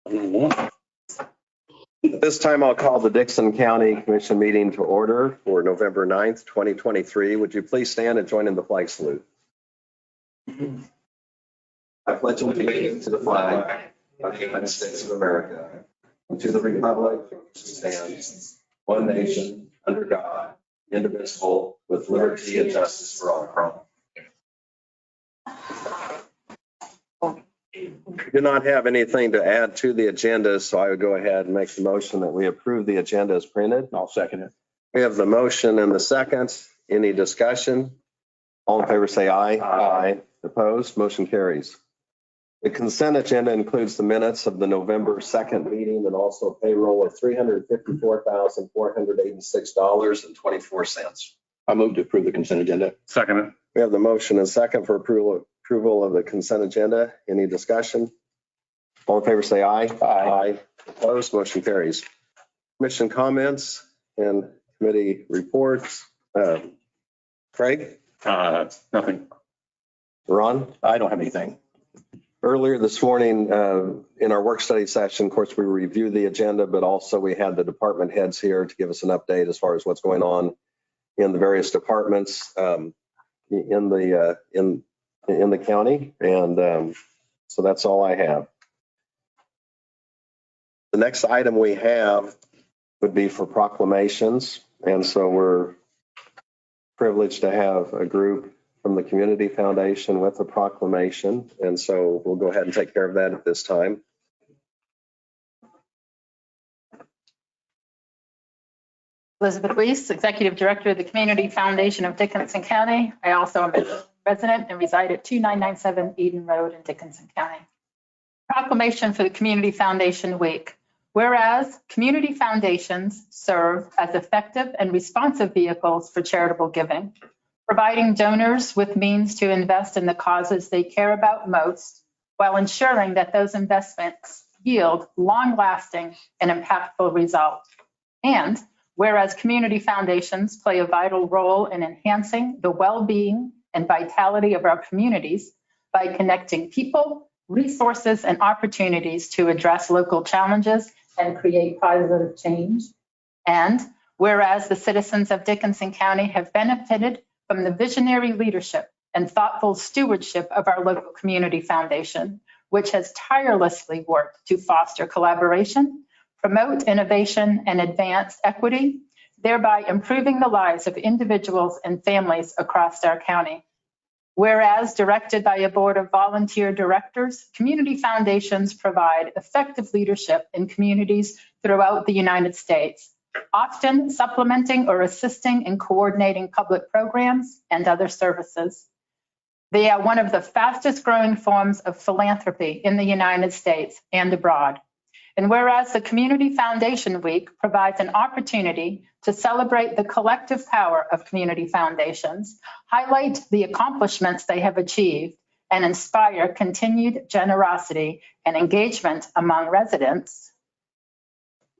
At this time, I'll call the Dixon County Commission meeting to order for November 9th, 2023. Would you please stand and join in the flag salute? I pledge allegiance to the flag of the United States of America and to the republic which stands one nation under God, indivisible, with liberty and justice for all. We do not have anything to add to the agenda, so I would go ahead and make the motion that we approve the agenda as printed. I'll second it. We have the motion and the second. Any discussion? All in favor say aye. Aye. Opposed? Motion carries. The consent agenda includes the minutes of the November 2nd meeting and also payroll of $354,486.24. I move to approve the consent agenda. Second it. We have the motion and second for approval of the consent agenda. Any discussion? All in favor say aye. Aye. Opposed? Motion carries. Commission comments and committee reports. Craig? Nothing. Ron? I don't have anything. Earlier this morning, in our work study session, of course, we reviewed the agenda, but also we had the department heads here to give us an update as far as what's going on in the various departments in the county. And so that's all I have. The next item we have would be for proclamations. And so we're privileged to have a group from the Community Foundation with a proclamation. And so we'll go ahead and take care of that at this time. Elizabeth Weiss, Executive Director of the Community Foundation of Dickinson County. I also am a resident and reside at 2997 Eden Road in Dickinson County. Proclamation for the Community Foundation Week. Whereas community foundations serve as effective and responsive vehicles for charitable giving, providing donors with means to invest in the causes they care about most, while ensuring that those investments yield long-lasting and impactful results. And whereas community foundations play a vital role in enhancing the well-being and vitality of our communities by connecting people, resources, and opportunities to address local challenges and create positive change. And whereas the citizens of Dickinson County have benefited from the visionary leadership and thoughtful stewardship of our local community foundation, which has tirelessly worked to foster collaboration, promote innovation, and advance equity, thereby improving the lives of individuals and families across our county. Whereas directed by a board of volunteer directors, community foundations provide effective leadership in communities throughout the United States, often supplementing or assisting in coordinating public programs and other services. They are one of the fastest growing forms of philanthropy in the United States and abroad. And whereas the Community Foundation Week provides an opportunity to celebrate the collective power of community foundations, highlight the accomplishments they have achieved, and inspire continued generosity and engagement among residents.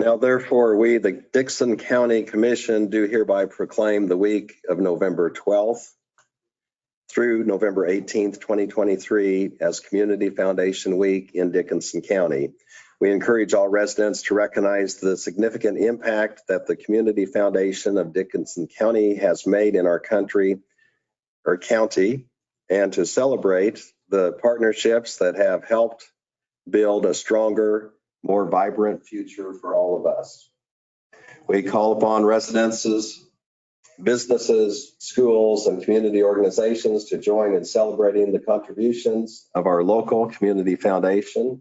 Now, therefore, we, the Dixon County Commission, do hereby proclaim the week of November 12th through November 18th, 2023 as Community Foundation Week in Dickinson County. We encourage all residents to recognize the significant impact that the Community Foundation of Dickinson County has made in our country or county, and to celebrate the partnerships that have helped build a stronger, more vibrant future for all of us. We call upon residents, businesses, schools, and community organizations to join in celebrating the contributions of our local community foundation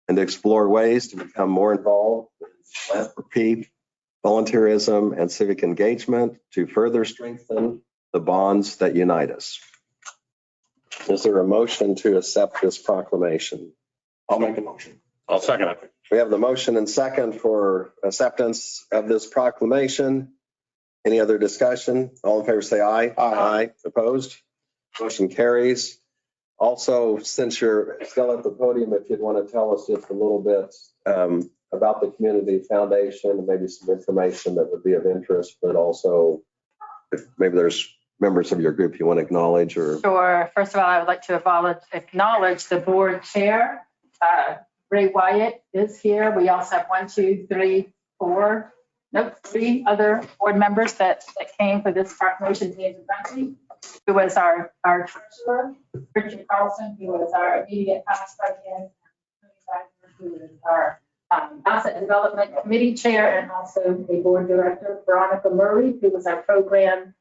and to explore ways to become more involved in philanthropy, volunteerism, and civic engagement to further strengthen the bonds that unite us. Is there a motion to accept this proclamation? I'll make a motion. I'll second it. We have the motion and second for acceptance of this proclamation. Any other discussion? All in favor say aye. Aye. Opposed? Motion carries. Also, since you're still at the podium, if you'd want to tell us just a little bit about the Community Foundation and maybe some information that would be of interest, but also if maybe there's members of your group you want to acknowledge or. Sure. First of all, I would like to acknowledge the board chair, Ray Wyatt is here. We also have 3 other board members that came for this proclamation. James Bunty, who was our treasurer, Richard Carlson, who was our immediate past president, who is our asset development committee chair, and also a board director, Veronica Murray, who was our program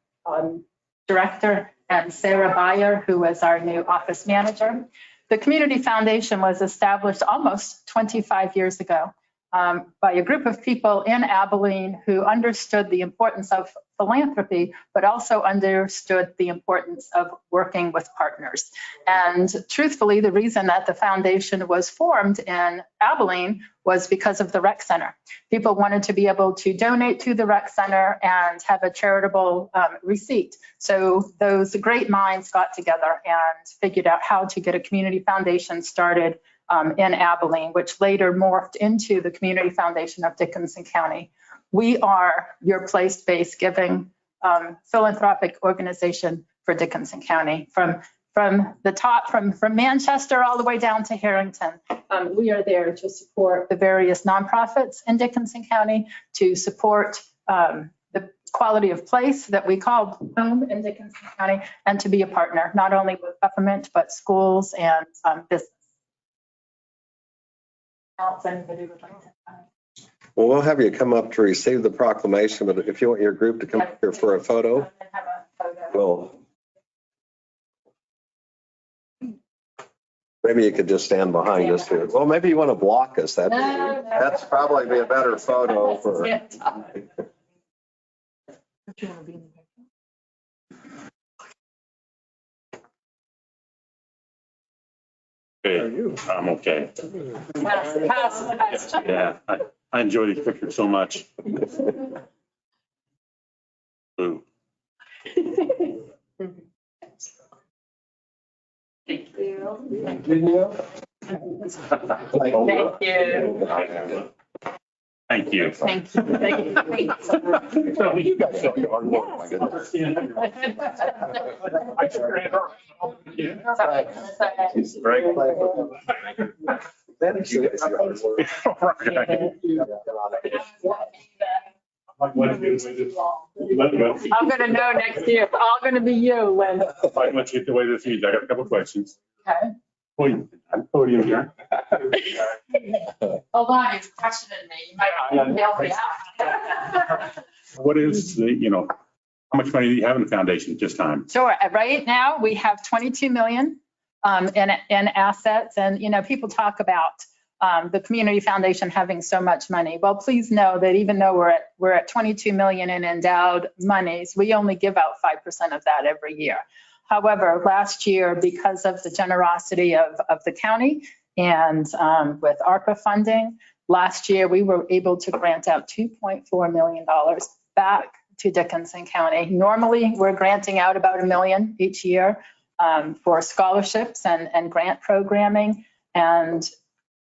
director, and Sarah Beyer, who was our new office manager. The Community Foundation was established almost 25 years ago by a group of people in Abilene who understood the importance of philanthropy, but also understood the importance of working with partners. And truthfully, the reason that the foundation was formed in Abilene was because of the rec center. People wanted to be able to donate to the rec center and have a charitable receipt. So those great minds got together and figured out how to get a community foundation started in Abilene, which later morphed into the Community Foundation of Dickinson County. We are your place-based giving philanthropic organization for Dickinson County. From the top, from Manchester all the way down to Harrington, we are there to support the various nonprofits in Dickinson County, to support the quality of place that we call home in Dickinson County, and to be a partner, not only with government, but schools and business. Else anybody would like to add? Well, we'll have you come up to receive the proclamation, but if you want your group to come up here for a photo, well, maybe you could just stand behind us here. Well, maybe you want to block us. That's probably be a better photo for. Okay, I'm okay. Yeah, I enjoy these pictures so much. Ooh. Thank you. Thank you. Thank you. Thank you. Thank you. Thank you. Thank you so much. So you guys show your hard work, my goodness. Greg. Thank you. I'm gonna know next year. It's all gonna be you, Lynn. If I let you get away with these, I got a couple of questions. Okay. I'm podium here. Hold on, you're questioning me. You might bail me out. What is the, how much money do you have in the foundation at this time? Sure. Right now, we have 22 million in assets. And, people talk about the Community Foundation having so much money. Well, please know that even though we're at 22 million in endowed monies, we only give out 5% of that every year. However, last year, because of the generosity of the county and with ARPA funding, last year we were able to grant out $2.4 million back to Dickinson County. Normally, we're granting out about $1 million each year for scholarships and grant programming. And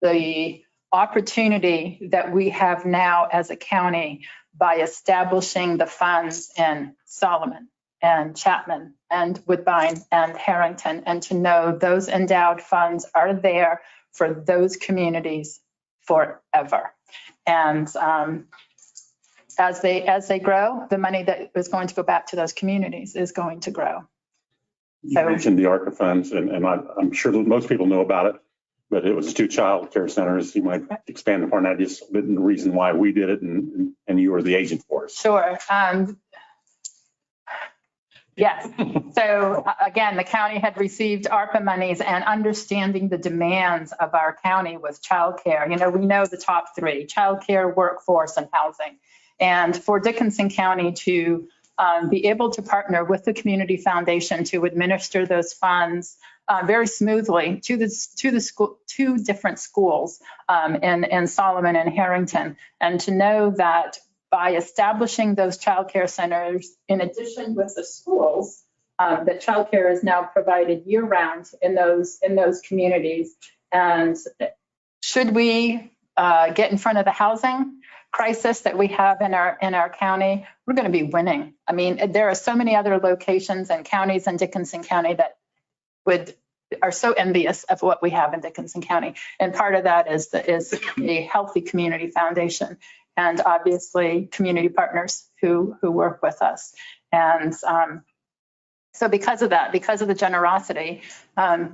the opportunity that we have now as a county by establishing the funds in Solomon and Chapman and Woodbine and Harrington, and to know those endowed funds are there for those communities forever. And as they grow, the money that is going to go back to those communities is going to grow. You mentioned the ARPA funds, and I'm sure that most people know about it, but it was 2 child care centers. You might expand upon that, just the reason why we did it, and you were the agent for us. Sure. Yes. So again, the county had received ARPA monies, and understanding the demands of our county with childcare. We know the top 3: childcare, workforce, and housing. And for Dickinson County to be able to partner with the Community Foundation to administer those funds very smoothly to the school, 2 different schools in Solomon and Harrington, and to know that by establishing those childcare centers, in addition with the schools, that childcare is now provided year-round in those communities. And should we get in front of the housing crisis that we have in our county, we're going to be winning. I mean, there are so many other locations and counties in Dickinson County that would are so envious of what we have in Dickinson County. And part of that is a healthy community foundation, and obviously community partners who work with us. And so because of that, because of the generosity,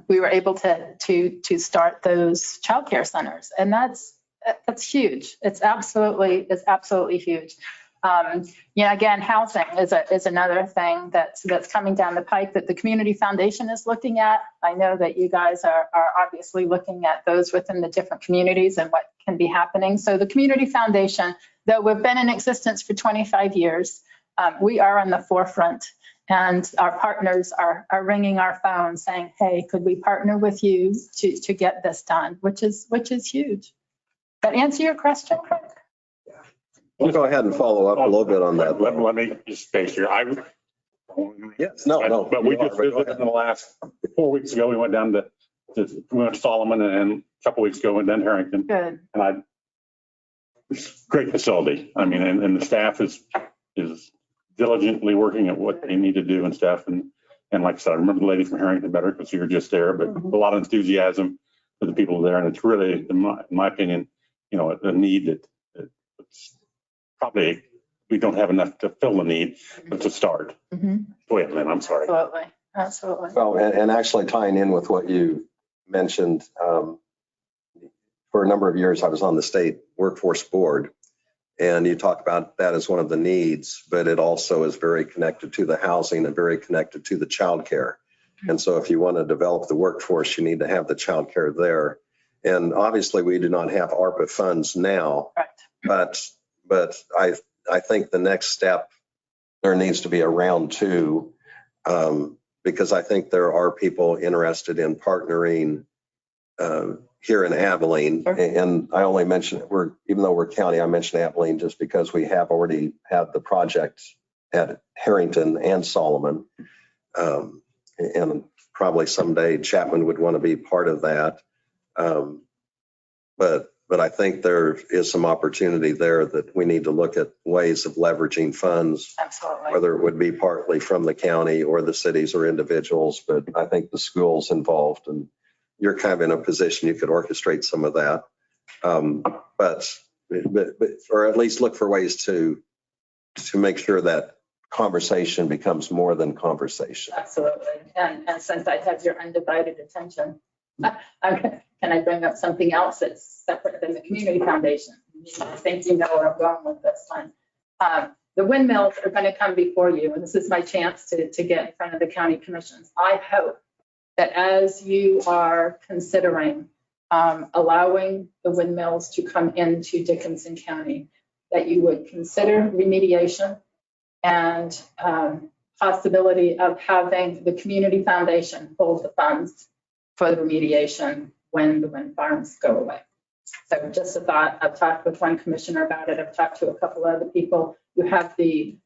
we were able to start those childcare centers, and that's huge. It's absolutely huge. Again, housing is another thing that's coming down the pike that the Community Foundation is looking at. I know that you guys are obviously looking at those within the different communities and what can be happening. So the Community Foundation, though we've been in existence for 25 years, we are on the forefront, and our partners are ringing our phone saying, hey, could we partner with you to get this done, which is huge. That answer your question, Craig? We'll go ahead and follow up a little bit on that. Let me just space here. Yes, no. But we just visited in the last 4 weeks ago. We went down we went to Solomon, and a couple weeks ago, went down to Harrington. Good. And it's a great facility. I mean, and the staff is diligently working at what they need to do and stuff. And like I said, I remember the lady from Harrington better because you were just there, but a lot of enthusiasm for the people there. And it's really, in my opinion, a need that it's probably we don't have enough to fill the need, but to start. Go ahead, Lynn, I'm sorry. Absolutely. Well, and actually tying in with what you mentioned, for a number of years, I was on the state workforce board, and you talk about that as one of the needs, but it also is very connected to the housing and very connected to the childcare. And so if you want to develop the workforce, you need to have the childcare there. And obviously we do not have ARPA funds now, Correct. but I think the next step, there needs to be a round two, because I think there are people interested in partnering here in Abilene. Sure. And I only mention even though we're county, I mentioned Abilene just because we have already had the project at Harrington and Solomon. And probably someday Chapman would want to be part of that. But I think there is some opportunity there that we need to look at ways of leveraging funds, Absolutely. whether it would be partly from the county or the cities or individuals, but I think the schools involved, and you're kind of in a position you could orchestrate some of that. But or at least look for ways to make sure that conversation becomes more than conversation. Absolutely. And since I have your undivided attention, can I bring up something else that's separate than the Community Foundation? I think you know where I'm going with this one. The windmills are going to come before you, and this is my chance to get in front of the county commissions. I hope that as you are considering allowing the windmills to come into Dickinson County, that you would consider remediation and possibility of having the Community Foundation hold the funds for the remediation when the wind farms go away. So just a thought. I've talked with one commissioner about it. I've talked to a couple of other people. You have the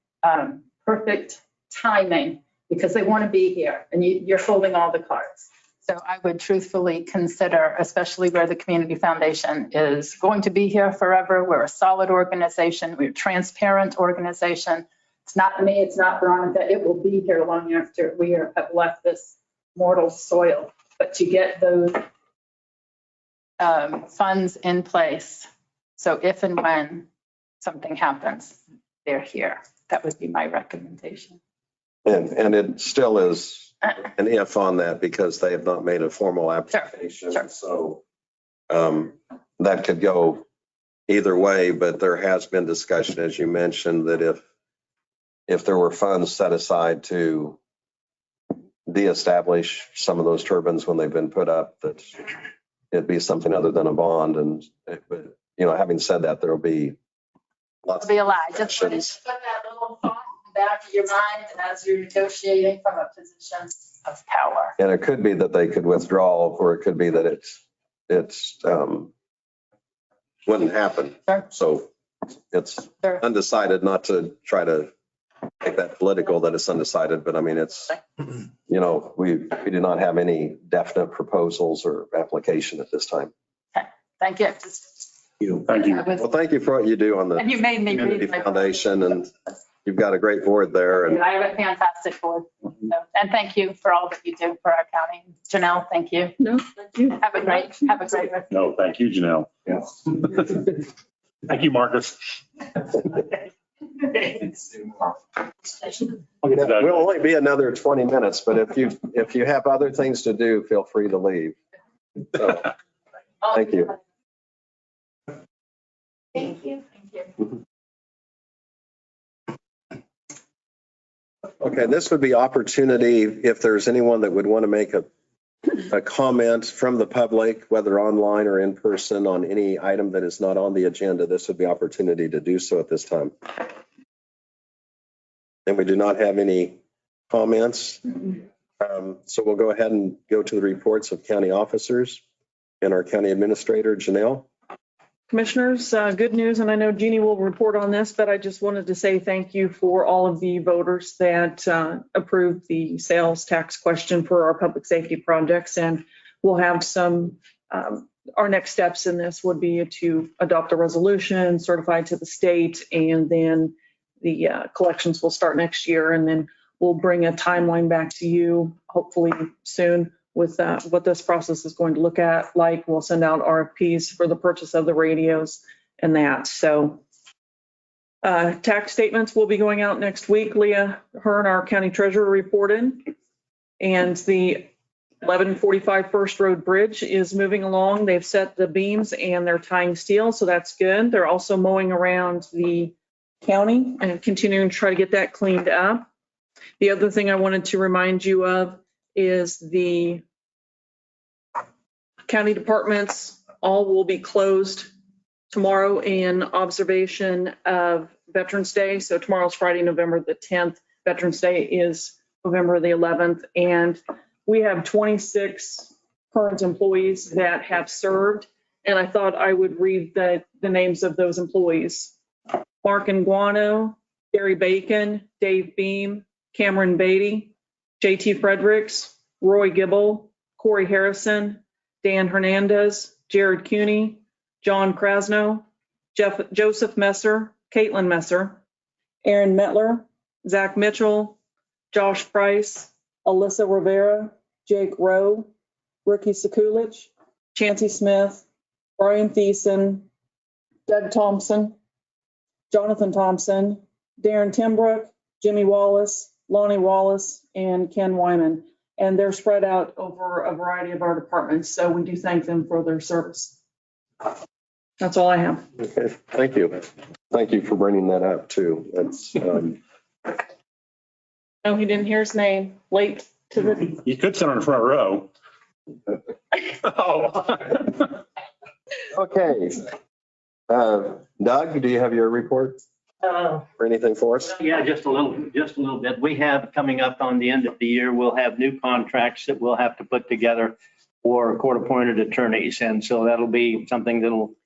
perfect timing because they want to be here and you're holding all the cards. So I would truthfully consider, especially where the Community Foundation is going to be here forever. We're a solid organization. We're a transparent organization. It's not me, it's not Veronica. It will be here long after we have left this mortal soil. But to get those funds in place, so if and when something happens, they're here. That would be my recommendation. And it still is an if on that because they have not made a formal application. Sure. So that could go either way, but there has been discussion, as you mentioned, that if there were funds set aside to de-establish some of those turbines when they've been put up, that it'd be something other than a bond. And, but, having said that, there'll be lots It'll be a lie. Just discussions. put that little thought in the back of your mind as you're negotiating from a position of power. And it could be that they could withdraw, or it could be that it's wouldn't happen. Sure. So it's Sure. undecided, not to try to make that political that it's undecided, but I mean, it's, we do not have any definite proposals or application at this time. Thank you. Thank you. Well, thank you for what you do on the And you made me Community read my. Foundation, and you've got a great board there. And I have a fantastic fantastic board. So, and thank you for all that you do for our county. Janelle, thank you. No, thank you. Have a great rest. No, thank you, Janelle. Yes. Thank you, Marcus. We'll only be another 20 minutes, but if you have other things to do, feel free to leave. So, thank you. Thank you. Thank you. Okay, this would be opportunity if there's anyone that would want to make a comment from the public, whether online or in person, on any item that is not on the agenda. This would be opportunity to do so at this time. And we do not have any comments. So we'll go ahead and go to the reports of county officers and our county administrator, Janelle. Commissioners, good news, and I know Jeannie will report on this, but I just wanted to say thank you for all of the voters that approved the sales tax question for our public safety projects. And we'll have some, our next steps in this would be to adopt a resolution, certify to the state, and then the collections will start next year. And then we'll bring a timeline back to you, hopefully soon, with what this process is going to look at. Like, we'll send out RFPs for the purchase of the radios and that. So tax statements will be going out next week. Leah Hearn, our county treasurer, reported. And the 1145 First Road Bridge is moving along. They've set the beams and they're tying steel, so that's good. They're also mowing around the county and continuing to try to get that cleaned up. The other thing I wanted to remind you of is the county departments all will be closed tomorrow in observation of Veterans Day. So tomorrow's Friday, November the 10th. Veterans Day is November the 11th. And we have 26 current employees that have served. And I thought I would read the names of those employees. Mark Nguano, Gary Bacon, Dave Beam, Cameron Beatty, JT Fredericks, Roy Gibble, Corey Harrison, Dan Hernandez, Jared Cooney, John Krasno, Joseph Messer, Caitlin Messer, Aaron Metler, Zach Mitchell, Josh Price, Alyssa Rivera, Jake Rowe, Ricky Sekulich, Chancey Smith, Brian Thiessen, Doug Thompson, Jonathan Thompson, Darren Timbrook, Jimmy Wallace, Lonnie Wallace, and Ken Wyman. And they're spread out over a variety of our departments. So we do thank them for their service. That's all I have. Okay, thank you. Thank you for bringing that up too. That's Oh, he didn't hear his name. Late to the. You could sit on the front row. Oh. okay. Doug, do you have your report or anything for us? Yeah, just a little bit. We have coming up on the end of the year, we'll have new contracts that we'll have to put together for court-appointed attorneys. And so that'll be something that'll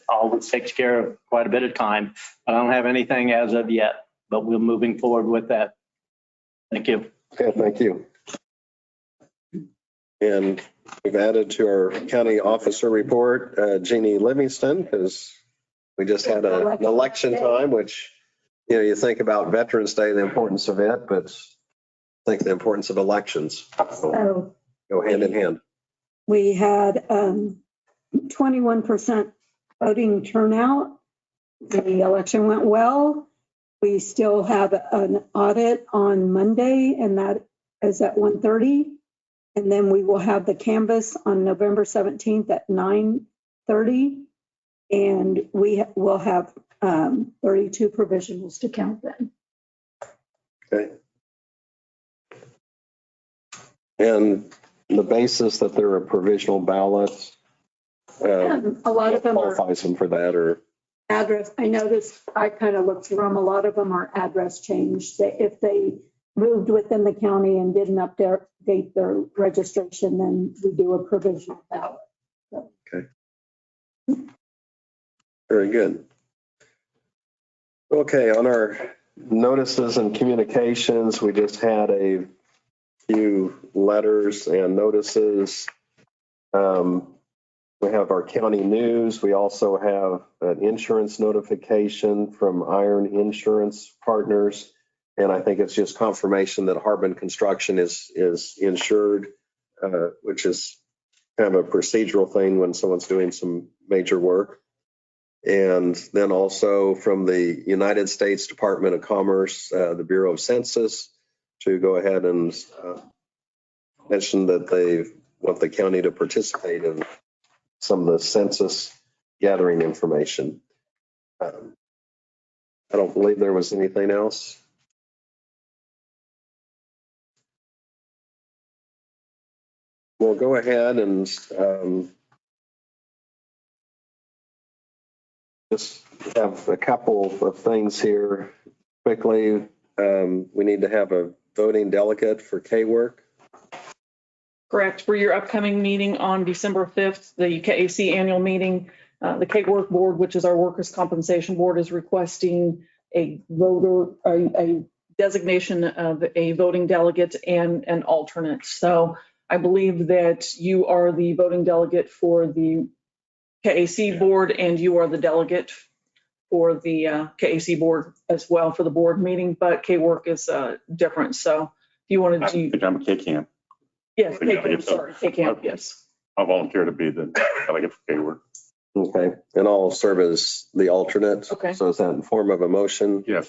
always takes care of quite a bit of time. I don't have anything as of yet, but we're moving forward with that. Thank you. Okay, thank you. And we've added to our county officer report, Jeannie Livingston, because we just had an election time, which, you know, you think about Veterans Day, the importance of it, but I think the importance of elections. So go hand in hand. We had 21% voting turnout. The election went well. We still have an audit on Monday, and that is at 1:30. And then we will have the canvass on November 17th at 9:30. And we will have 32 provisionals to count then. Okay. And the basis that there are provisional ballots, A lot of them are qualifies them for that, or address. I noticed, I kind of looked through them. A lot of them are address changed. If they moved within the county and didn't update their registration, then we do a provisional ballot. So. Okay. Very good. Okay, on our notices and communications, we just had a few letters and notices. We have our county news. We also have an insurance notification from Iron Insurance Partners And I think it's just confirmation that Harbin Construction is insured, which is kind of a procedural thing when someone's doing some major work. And then also from the United States Department of Commerce, the Bureau of Census, to go ahead and mention that they want the county to participate in some of the census gathering information. I don't believe there was anything else. We'll go ahead and just have a couple of things here quickly. We need to have a voting delegate for K-Work. Correct. For your upcoming meeting on December 5th, the KAC annual meeting, the K-Work Board, which is our workers' compensation board, is requesting a designation of a voting delegate and an alternate. So I believe that you are the voting delegate for the KAC board, and you are the delegate for the KAC board as well for the board meeting, but K-Work is different. So if you wanted I to, think I'm a K-Camp. yes, K-Camp, sorry, K-Camp, yes. I'll volunteer to be the delegate for K-Work. Okay, and I'll serve as the alternate. Okay. So is that in form of a motion? Yes.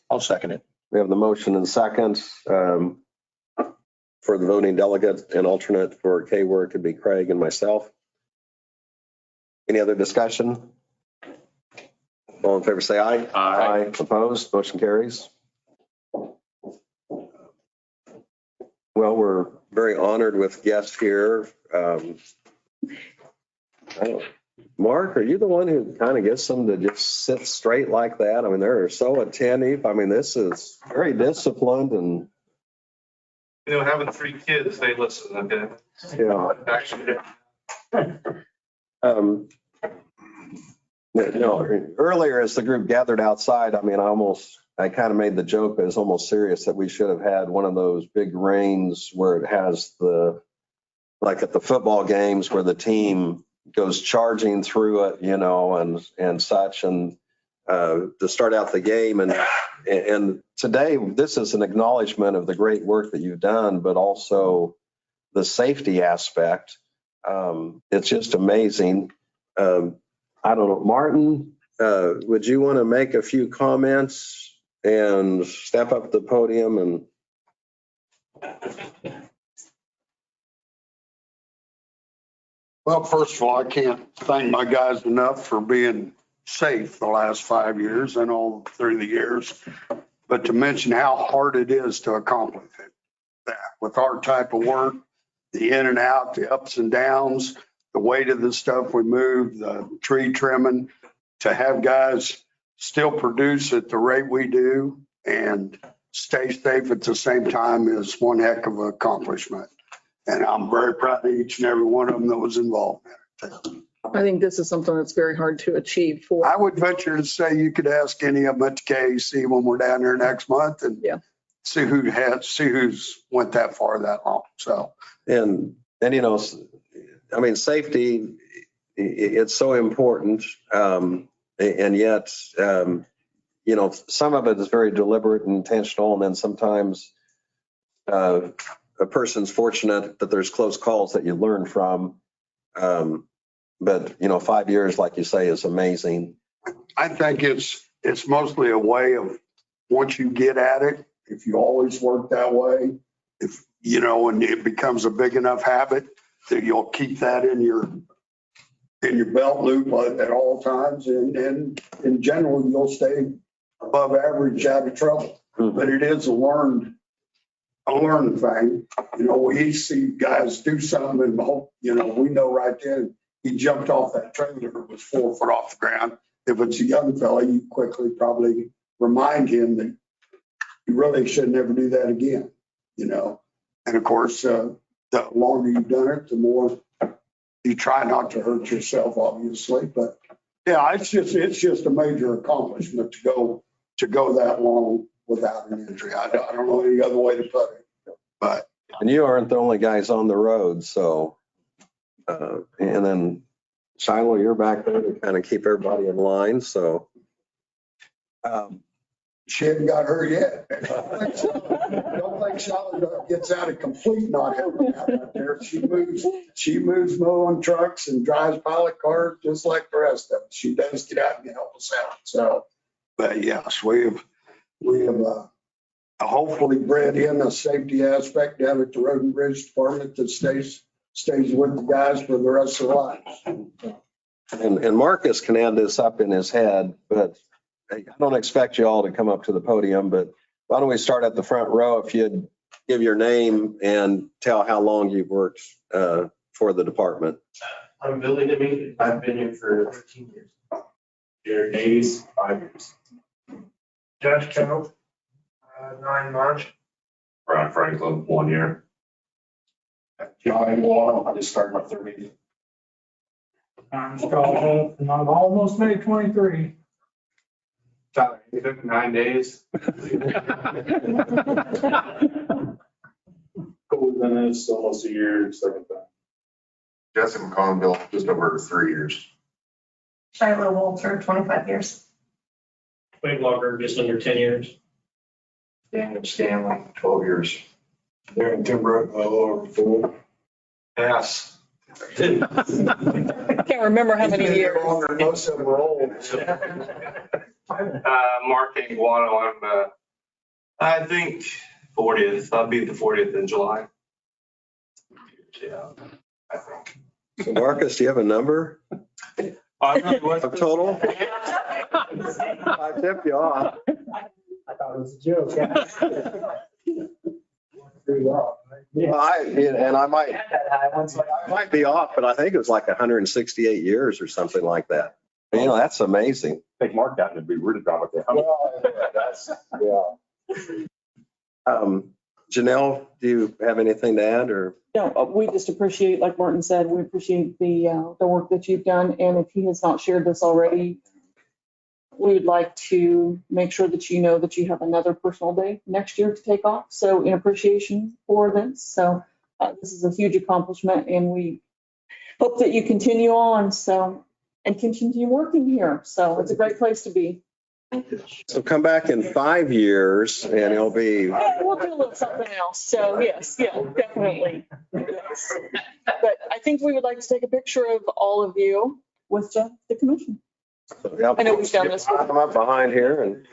I'll second it. We have the motion and second for the voting delegate and alternate for K-Work to be Craig and myself. Any other discussion? All in favor, say aye. Aye. Opposed? Motion carries. Well, we're very honored with guests here. Mark, are you the one who kind of gets them to just sit straight like that? I mean, they're so attentive. I mean, this is very disciplined and, You know, having 3 kids, they listen, okay? yeah. Actually, No, earlier as the group gathered outside, I mean, I kind of made the joke, but it's almost serious that we should have had one of those big rings where it has like at the football games where the team goes charging through it, you know, and such, and to start out the game. And today, this is an acknowledgement of the great work that you've done, but also the safety aspect. It's just amazing. I don't know, Martin, would you want to make a few comments and step up to the podium and Well, first of all, I can't thank my guys enough for being safe the last 5 years and all through the years. But to mention how hard it is to accomplish it, that with our type of work, the in and out, the ups and downs, the weight of the stuff we move, the tree trimming, to have guys still produce at the rate we do and stay safe at the same time is one heck of an accomplishment. And I'm very proud of each and every one of them that was involved in it. I think this is something that's very hard to achieve for. I would venture to say you could ask any of them at the KAC when we're down there next month and see who's went that far that long. So, and you know, I mean, safety, it's so important. And yet, you know, some of it is very deliberate and intentional. And then sometimes a person's fortunate that there's close calls that you learn from. But, you know, 5 years, like you say, is amazing. I think it's mostly a way of once you get at it, if you always work that way, if, you know, and it becomes a big enough habit that you'll keep that in your belt loop at all times. And in general, you'll stay above average out of trouble. But it is a learned thing. You know, we see guys do something and, you know, we know right then he jumped off that trailer, it was 4 foot off the ground. If it's a young fella, you quickly probably remind him that you really should never do that again, you know. And of course, the longer you've done it, the more you try not to hurt yourself, obviously. But yeah, it's just a major accomplishment to go that long without an injury. I don't know any other way to put it. But And you aren't the only guys on the road, so. And then Shiloh, you're back there to kind of keep everybody in line, so. She hadn't got her yet. Don't think Charlotte gets out of complete not helping out out there. She moves mowing trucks and drives pilot cars just like the rest of us. She does get out and help us out. So, but yes, we have hopefully bred in a safety aspect down at the Road and Bridge Department that stays with the guys for the rest of their lives. And Marcus can add this up in his head, but I don't expect you all to come up to the podium, but why don't we start at the front row if you'd give your name and tell how long you've worked for the department. I'm Billy Nimming. I've been here for 13 years. Jared Davies, 5 years. Josh Kendall, 9 months. Brian Franklin, 1 year. John Wall, I just started my 3rd year. I'm Scott Holt, and I've almost made 23. Tyler, it took 9 days. Colton Dennis, almost a year, second time. Jesse McConville, just over 3 years. Shiloh Walter, 25 years. Wade Walker, just under 10 years. Daniel Stanley, 12 years. Darren Timbrook, a little over 4. Yes. I can't remember how many years. Longer than most of them are old. Mark Iguano, I'm, I think 40th. I'll be the 40th in July. Yeah, I think. So Marcus, do you have a number I really was. of total? I tipped you off. I thought it was a joke. Well, I might be off, but I think it was like 168 years or something like that. You know, that's amazing. I think Mark got to be really proud of that. Janelle, do you have anything to add or? No, we just appreciate, like Martin said, we appreciate the work that you've done. And if he has not shared this already, we would like to make sure that you know that you have another personal day next year to take off. So in appreciation for this. So this is a huge accomplishment and we hope that you continue on. So, and continue working here. So it's a great place to be. So come back in 5 years and it'll be. Yeah, we'll do a little something else. So yes, yeah, definitely. Yes. But I think we would like to take a picture of all of you with the commission. I know we've done this. Come up behind here and.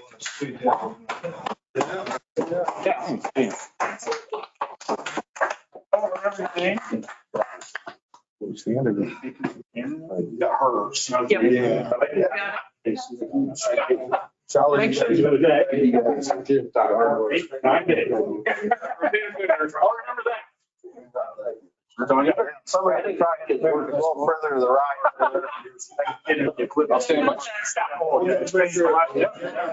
Got hers. Yep. Yeah. Make sure you do that. 9 days. I'll remember that. Somebody try to get a little further to the right. I'll stand by.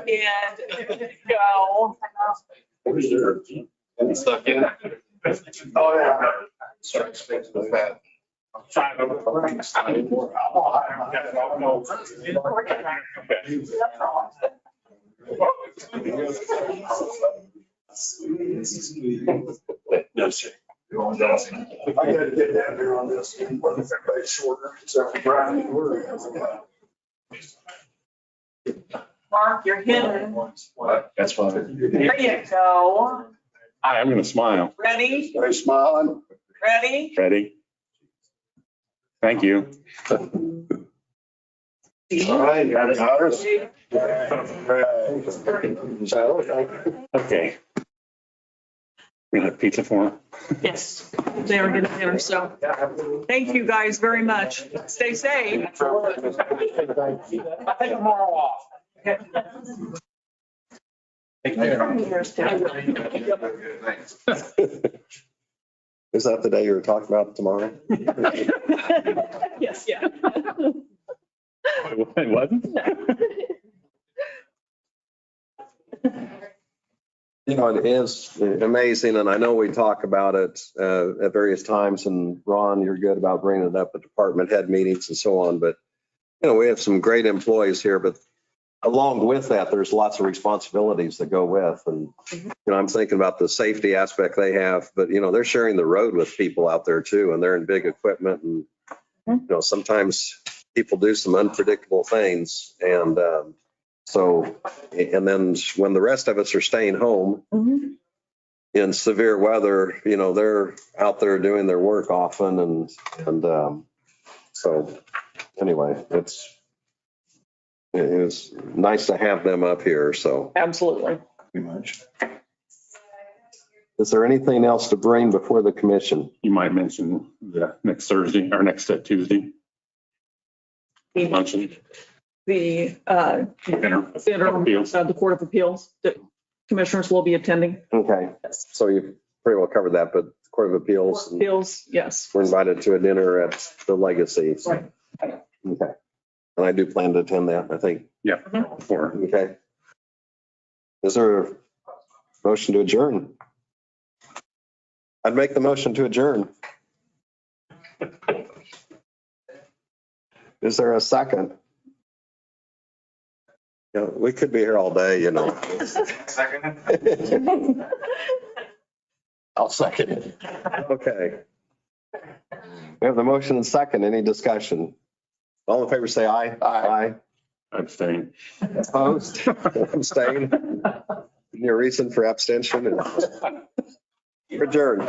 And go. Stuck in. Oh, yeah. Strikes me to the fat. No, sir. I gotta get down here on this. Everybody's shorter. So Brian, Mark, you're hidden. That's fine. There you go. I'm going to smile. Ready? Stay smiling. Ready? Ready? Thank you. All right. Got us. Okay. We're going to have pizza for him. Yes, they are getting there. So thank you guys very much. Stay safe. I take tomorrow off. Is that the day you were talking about tomorrow? Yes, yeah. It wasn't? You know, it is amazing, and I know we talk about it at various times, and Ron, you're good about bringing it up at department head meetings and so on, but, you know, we have some great employees here, but along with that, there's lots of responsibilities that go with, and, you know, I'm thinking about the safety aspect they have, but, you know, they're sharing the road with people out there too, and they're in big equipment, and, you know, sometimes people do some unpredictable things, and So, and then when the rest of us are staying home Mhm. in severe weather, you know, they're out there doing their work often and so anyway, it was nice to have them up here. So Absolutely. Pretty much. is there anything else to bring before the commission? You might mention the next Thursday or next Tuesday. Luncheon, The dinner. Appeals. the Court of Appeals, the commissioners will be attending. Okay, so you pretty well covered that, but Court of Appeals, and Appeals, yes. we're invited to a dinner at the Legacy. So, Right. okay. And I do plan to attend that, I think. Yeah. For Okay. Is there a motion to adjourn? I'd make the motion to adjourn. Is there a second? Yeah, we could be here all day, you know. Second. I'll second it. Okay. We have the motion and second. Any discussion? All in favor, say aye. Aye. abstain. Opposed? Abstain? Your reason for abstention? Adjourn.